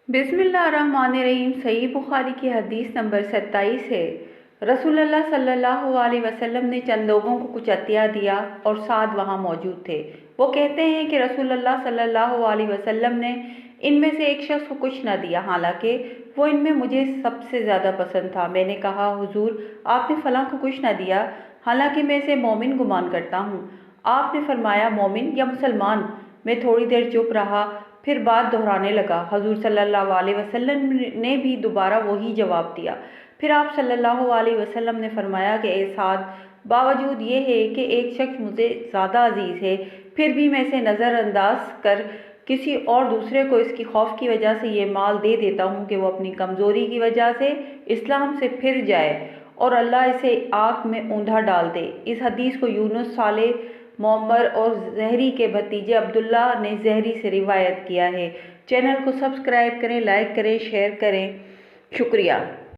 बिस्मिल्लाहिर्रहमानिर्रहीम। सही बुखारी की हदीस नंबर 27 है। रसूलुल्लाह सल्लल्लाहु अलैहि वसल्लम ने चंद लोगों को कुछ अतिया दिया और साथ वहाँ मौजूद थे। वो कहते हैं कि रसूलुल्लाह सल्लल्लाहु अलैहि वसल्लम ने इनमें से एक शख्स को कुछ न दिया, हालांकि वो इनमें मुझे सबसे ज़्यादा पसंद था। मैंने कहा, हुजूर, आपने फ़लाँ को कुछ न दिया, हालांकि मैं इसे मोमिन गुमान करता हूँ। आपने फरमाया, मोमिन या मुसलमान? मैं थोड़ी देर चुप रहा, फिर बात दोहराने लगा। हुजूर सल्लल्लाहु अलैहि वसल्लम ने भी दोबारा वही जवाब दिया। फिर आप सल्लल्लाहु अलैहि वसल्लम ने फरमाया कि ए साद, बावजूद ये है कि एक शख्स मुझे ज़्यादा अजीज़ है, फिर भी मैं इसे नज़रअंदाज कर किसी और दूसरे को इसकी खौफ की वजह से ये माल दे देता हूँ कि वो अपनी कमज़ोरी की वजह से इस्लाम से फिर जाए और अल्लाह इसे आग में ऊंधा डाल दे। इस हदीस को यूनुस, सालेह, मोअम्मर और ज़हरी के भतीजे अब्दुल्ला ने ज़हरी से रिवायत किया है। चैनल को सब्सक्राइब करें, लाइक करें, शेयर करें। शुक्रिया।